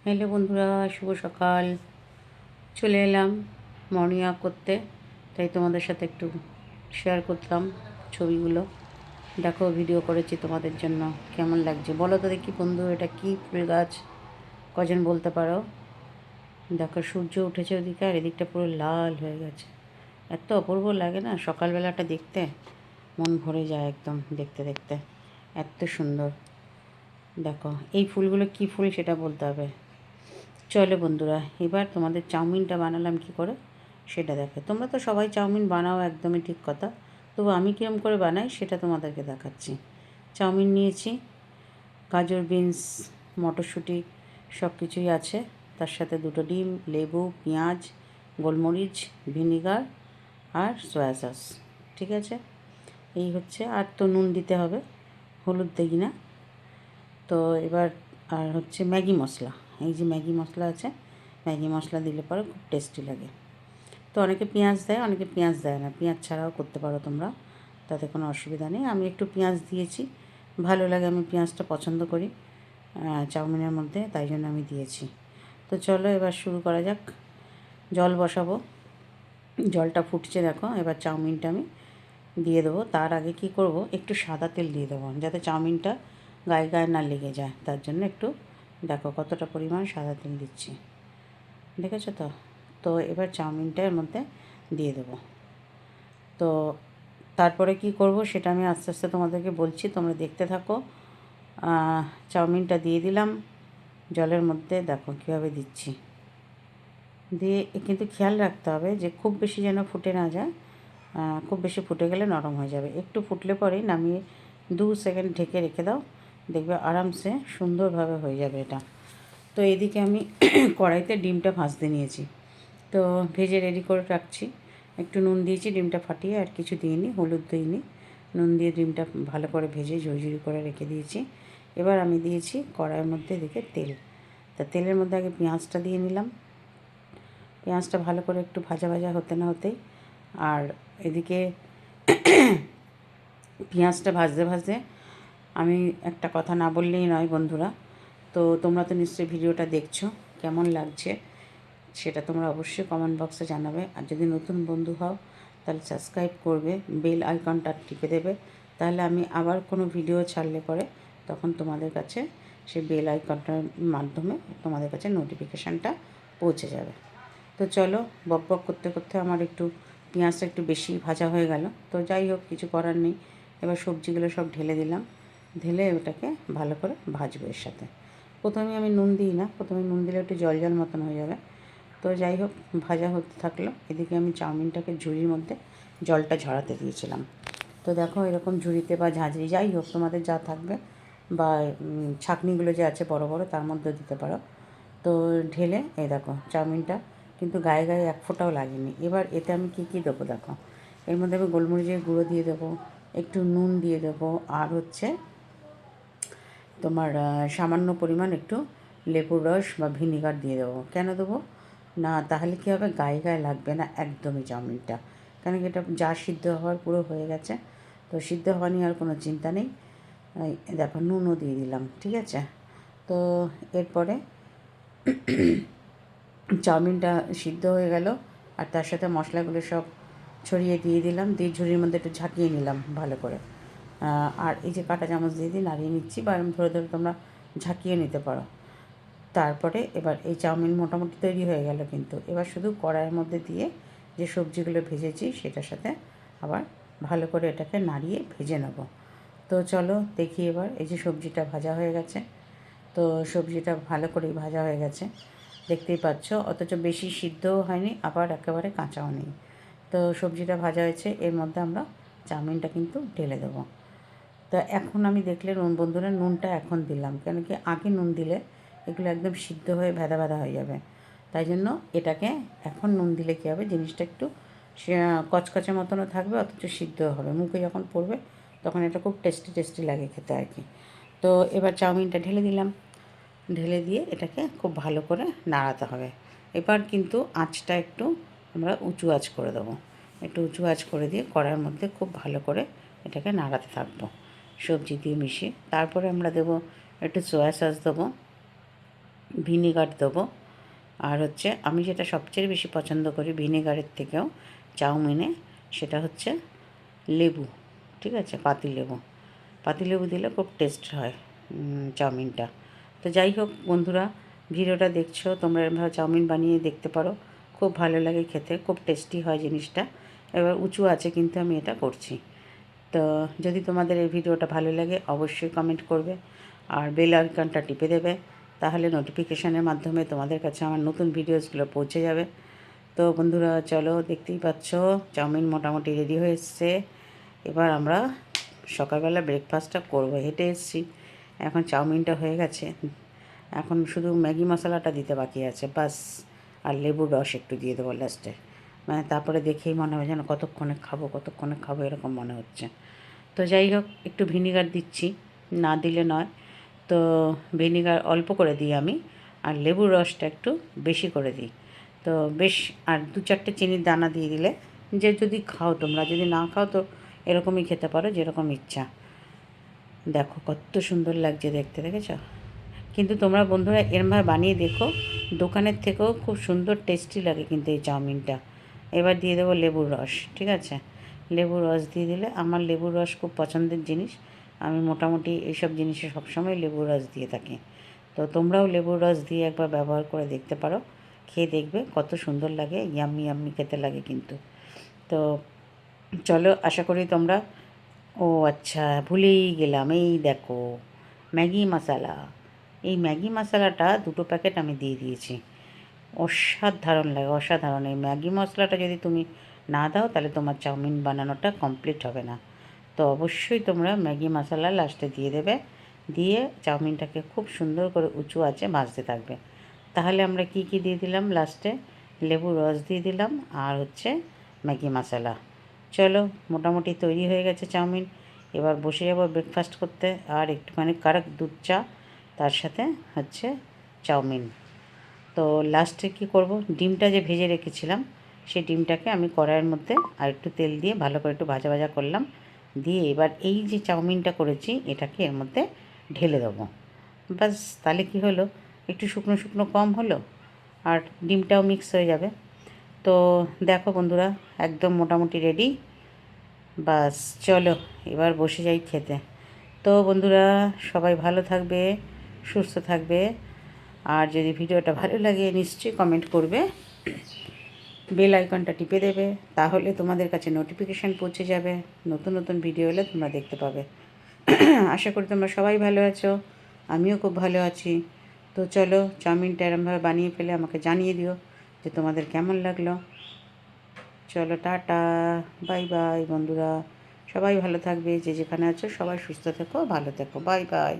Hello বন্ধুরা, শুভ সকাল। চলে এলাম মর্নিং ওয়াক করতে, তাই তোমাদের সাথে একটু শেয়ার করলাম ছবিগুলো। দেখো, ভিডিও করেছি তোমাদের জন্য। কেমন লাগছে বলো তো দেখি বন্ধু, এটা কি ফুল গাছ? কজন বলতে পারো? দেখো, সূর্য উঠেছে ওদিকে আর এদিকটা পুরো লাল হয়ে গেছে। এত অপূর্ব লাগে না সকালবেলাটা দেখতে, মন ভরে যায় একদম দেখতে দেখতে। এত সুন্দর। দেখো, এই ফুলগুলো কি ফুল সেটা বলতে হবে। চলো বন্ধুরা, এবার তোমাদের চাউমিনটা বানালাম কী করে সেটা দেখো। তোমরা তো সবাই চাউমিন বানাও, একদমই ঠিক কথা। তবু আমি কীরকম করে বানাই সেটা তোমাদেরকে দেখাচ্ছি। চাউমিন নিয়েছি, গাজর, বিনস, মটরশুঁটি সব কিছুই আছে। তার সাথে দুটো ডিম, লেবু, পেঁয়াজ, গোলমরিচ, ভিনিগার আর সয়া সস। ঠিক আছে, এই হচ্ছে। আর তো নুন দিতে হবে, হলুদ দিই না। তো এবার আর হচ্ছে ম্যাগি মশলা। এই যে ম্যাগি মশলা আছে, ম্যাগি মশলা দিলে পরে খুব টেস্টি লাগে। তো অনেকে পেঁয়াজ দেয়, অনেকে পেঁয়াজ দেয় না। পেঁয়াজ ছাড়াও করতে পারো তোমরা, তাতে কোনো অসুবিধা নেই। আমি একটু পেঁয়াজ দিয়েছি, ভালো লাগে, আমি পেঁয়াজটা পছন্দ করি চাউমিনের মধ্যে, তাই জন্য আমি দিয়েছি। তো চলো এবার শুরু করা যাক। জল বসাবো, জলটা ফুটছে দেখো। এবার চাউমিনটা আমি দিয়ে দেবো। তার আগে কি করব, একটু সাদা তেল দিয়ে দেবো, যাতে চাউমিনটা গায়ে গায়ে না লেগে যায়। তার জন্য একটু দেখো কতটা পরিমাণ সাদা তেল দিচ্ছি, দেখেছো তো? তো এবার চাউমিনটা এর মধ্যে দিয়ে দেবো। তো তারপরে কি করব সেটা আমি আস্তে আস্তে তোমাদেরকে বলছি, তোমরা দেখতে থাকো। চাউমিনটা দিয়ে দিলাম জলের মধ্যে, দেখো কীভাবে দিচ্ছি। দিয়ে কিন্তু খেয়াল রাখতে হবে যে খুব বেশি যেন ফুটে না যায়। খুব বেশি ফুটে গেলে নরম হয়ে যাবে। একটু ফুটলে পরেই নামিয়ে 2 সেকেন্ড ঢেকে রেখে দাও, দেখবে আরামসে সুন্দরভাবে হয়ে যাবে এটা। তো এদিকে আমি কড়াইতে ডিমটা ভাজতে নিয়েছি, তো ভেজে রেডি করে রাখছি। একটু নুন দিয়েছি, ডিমটা ফাটিয়ে, আর কিছু দিইনি, হলুদ দিইনি, নুন দিয়ে ডিমটা ভালো করে ভেজে ঝুরঝুরি করে রেখে দিয়েছি। এবার আমি দিয়েছি কড়াইয়ের মধ্যে এদিকে তেল। তা তেলের মধ্যে আগে পেঁয়াজটা দিয়ে নিলাম। পেঁয়াজটা ভালো করে একটু ভাজা ভাজা হতে না হতেই, আর এদিকে পেঁয়াজটা ভাজতে ভাজতে আমি একটা কথা না বললেই নয় বন্ধুরা। তো তোমরা তো নিশ্চয়ই ভিডিওটা দেখছো, কেমন লাগছে সেটা তোমরা অবশ্যই কমেন্ট বক্সে জানাবে। আর যদি নতুন বন্ধু হও তাহলে সাবস্ক্রাইব করবে, বেল আইকনটা টিপে দেবে, তাহলে আমি আবার কোনো ভিডিও ছাড়লে পরে তখন তোমাদের কাছে সেই বেল আইকনটার মাধ্যমে তোমাদের কাছে নোটিফিকেশানটা পৌঁছে যাবে। তো চলো, বক বক করতে করতে আমার একটু পেঁয়াজটা একটু বেশি ভাজা হয়ে গেল। তো যাই হোক, কিছু করার নেই। এবার সবজিগুলো সব ঢেলে দিলাম, ঢেলে ওটাকে ভালো করে ভাজবো এর সাথে। প্রথমে আমি নুন দিই না, প্রথমে নুন দিলে একটু জল জল মতন হয়ে যাবে। তো যাই হোক, ভাজা হতে থাকলো। এদিকে আমি চাউমিনটাকে ঝুড়ির মধ্যে জলটা ঝরাতে দিয়েছিলাম। তো দেখো, এরকম ঝুড়িতে বা ঝাঁঝরি যাই হোক তোমাদের যা থাকবে, বা ছাঁকনিগুলো যে আছে বড় বড়, তার মধ্যে দিতে পারো। তো ঢেলে এই দেখো চাউমিনটা কিন্তু গায়ে গায়ে এক ফোঁটাও লাগেনি। এবার এতে আমি কী কী দেবো দেখো। এর মধ্যে আমি গোলমরিচের গুঁড়ো দিয়ে দেবো, একটু নুন দিয়ে দেবো, আর হচ্ছে তোমার সামান্য পরিমাণ একটু লেবুর রস বা ভিনিগার দিয়ে দেবো। কেন দেবো না, তাহলে কী হবে, গায়ে গায়ে লাগবে না একদমই চাউমিনটা। কেন কি, এটা যা সিদ্ধ হওয়ার পুরো হয়ে গেছে, তো সিদ্ধ হওয়া নিয়ে আর কোনো চিন্তা নেই। দেখো, নুনও দিয়ে দিলাম, ঠিক আছে। তো এরপরে চাউমিনটা সিদ্ধ হয়ে গেল, আর তার সাথে মশলাগুলো সব ছড়িয়ে দিয়ে দিলাম, দিয়ে ঝুড়ির মধ্যে একটু ঝাঁকিয়ে নিলাম ভালো করে। আর এই যে কাঁটা চামচ দিয়ে দিয়ে নাড়িয়ে নিচ্ছি, বা এরকম ধরে ধরে তোমরা ঝাঁকিয়ে নিতে পারো। তারপরে এবার এই চাউমিন মোটামুটি তৈরি হয়ে গেল, কিন্তু এবার শুধু কড়াইয়ের মধ্যে দিয়ে যে সবজিগুলো ভেজেছি সেটার সাথে আবার ভালো করে এটাকে নাড়িয়ে ভেজে নেব। তো চলো দেখি, এবার এই যে সবজিটা ভাজা হয়ে গেছে। তো সবজিটা ভালো করেই ভাজা হয়ে গেছে, দেখতেই পাচ্ছ, অথচ বেশি সিদ্ধও হয়নি, আবার একেবারে কাঁচাও নেই। তো সবজিটা ভাজা হয়েছে, এর মধ্যে আমরা চাউমিনটা কিন্তু ঢেলে দেবো। তো এখন আমি দেখলে বন্ধুরা, নুনটা এখন দিলাম, কেন কি আগে নুন দিলে এগুলো একদম সিদ্ধ হয়ে ভেদা ভেদা হয়ে যাবে। তাই জন্য এটাকে এখন নুন দিলে কী হবে, জিনিসটা একটু কচকচে মতনও থাকবে, অথচ সিদ্ধ হবে। মুখে যখন পড়বে তখন এটা খুব টেস্টি টেস্টি লাগে খেতে আর কি। তো এবার চাউমিনটা ঢেলে দিলাম, ঢেলে দিয়ে এটাকে খুব ভালো করে নাড়াতে হবে। এবার কিন্তু আঁচটা একটু আমরা উঁচু আঁচ করে দেবো, একটু উঁচু আঁচ করে দিয়ে কড়াইয়ের মধ্যে খুব ভালো করে এটাকে নাড়াতে থাকবো সবজি দিয়ে মিশিয়ে। তারপরে আমরা দেবো একটু সয়া সস দেবো, ভিনেগার দেবো। আর হচ্ছে আমি যেটা সবচেয়ে বেশি পছন্দ করি ভিনেগারের থেকেও চাউমিনে, সেটা হচ্ছে লেবু। ঠিক আছে, পাতিলেবু। পাতিলেবু দিলে খুব টেস্ট হয় চাউমিনটা। তো যাই হোক বন্ধুরা, ভিডিওটা দেখছো, তোমরা এরকমভাবে চাউমিন বানিয়ে দেখতে পারো, খুব ভালো লাগে খেতে, খুব টেস্টি হয় জিনিসটা। এবার উঁচু আছে কিন্তু আমি এটা করছি। তো যদি তোমাদের এই ভিডিওটা ভালো লাগে অবশ্যই কমেন্ট করবে আর বেল আইকনটা টিপে দেবে, তাহলে নোটিফিকেশানের মাধ্যমে তোমাদের কাছে আমার নতুন ভিডিওসগুলো পৌঁছে যাবে। তো বন্ধুরা চলো, দেখতেই পাচ্ছ চাউমিন মোটামুটি রেডি হয়ে এসছে। এবার আমরা সকালবেলা ব্রেকফাস্টটা করবো। হেঁটে এসেছি, এখন চাউমিনটা হয়ে গেছে, এখন শুধু ম্যাগি মশলাটা দিতে বাকি আছে বাস। আর লেবুর রস একটু দিয়ে দেবো লাস্টে, মানে তারপরে দেখেই মনে হয় যেন কতক্ষণে খাবো এরকম মনে হচ্ছে। তো যাই হোক, একটু ভিনিগার দিচ্ছি, না দিলে নয়। তো ভিনিগার অল্প করে দিই আমি, আর লেবুর রসটা একটু বেশি করে দিই। তো বেশ, আর 2-4টে চিনির দানা দিয়ে দিলে, যে যদি খাও তোমরা, যদি না খাও তো এরকমই খেতে পারো যেরকম ইচ্ছা। দেখো কত সুন্দর লাগছে দেখতে, দেখেছ? কিন্তু তোমরা বন্ধুরা এরমভাবে বানিয়ে দেখো, দোকানের থেকেও খুব সুন্দর টেস্টি লাগে কিন্তু এই চাউমিনটা। এবার দিয়ে দেবো লেবুর রস। ঠিক আছে, লেবুর রস দিয়ে দিলে, আমার লেবুর রস খুব পছন্দের জিনিস, আমি মোটামুটি এইসব জিনিসে সবসময় লেবুর রস দিয়ে থাকি। তো তোমরাও লেবুর রস দিয়ে একবার ব্যবহার করে দেখতে পারো, খেয়ে দেখবে কত সুন্দর লাগে, ইয়াম্মি ইয়াম্মি খেতে লাগে কিন্তু। তো চলো, আশা করি তোমরা, ও আচ্ছা ভুলেই গেলাম, এই দেখো ম্যাগি মশলা। এই ম্যাগি মশলাটা 2টো প্যাকেট আমি দিয়ে দিয়েছি। অসাধারণ লাগে, অসাধারণ। এই ম্যাগি মশলাটা যদি তুমি না দাও তাহলে তোমার চাউমিন বানানোটা কমপ্লিট হবে না। তো অবশ্যই তোমরা ম্যাগি মশলা লাস্টে দিয়ে দেবে, দিয়ে চাউমিনটাকে খুব সুন্দর করে উঁচু আঁচে ভাজতে থাকবে। তাহলে আমরা কি কি দিয়ে দিলাম লাস্টে, লেবুর রস দিয়ে দিলাম আর হচ্ছে ম্যাগি মশলা। চলো, মোটামুটি তৈরি হয়ে গেছে চাউমিন। এবার বসে যাবো ব্রেকফাস্ট করতে, আর একটুখানি কাড়ক দুধ চা, তার সাথে হচ্ছে চাউমিন। তো লাস্টে কী করব, ডিমটা যে ভেজে রেখেছিলাম সেই ডিমটাকে আমি কড়াইয়ের মধ্যে আর একটু তেল দিয়ে ভালো করে একটু ভাজা ভাজা করলাম, দিয়ে এবার এই যে চাউমিনটা করেছি এটাকে এর মধ্যে ঢেলে দেবো। ব্যাস, তাহলে কী হলো, একটু শুকনো শুকনো কম হলো আর ডিমটাও মিক্স হয়ে যাবে। তো দেখো বন্ধুরা, একদম মোটামুটি রেডি। বাস চলো, এবার বসে যাই খেতে। তো বন্ধুরা সবাই ভালো থাকবে, সুস্থ থাকবে, আর যদি ভিডিওটা ভালো লাগে নিশ্চয়ই কমেন্ট করবে, বেল আইকনটা টিপে দেবে, তাহলে তোমাদের কাছে নোটিফিকেশান পৌঁছে যাবে, নতুন নতুন ভিডিও এলে তোমরা দেখতে পাবে। আশা করি তোমরা সবাই ভালো আছো, আমিও খুব ভালো আছি। তো চলো, চাউমিনটা এরমভাবে বানিয়ে ফেলে আমাকে জানিয়ে দিও যে তোমাদের কেমন লাগলো। চলো টাটা, বাই বাই বন্ধুরা, সবাই ভালো থাকবে, যে যেখানে আছো সবাই সুস্থ থেকো, ভালো থেকো, বাই বাই।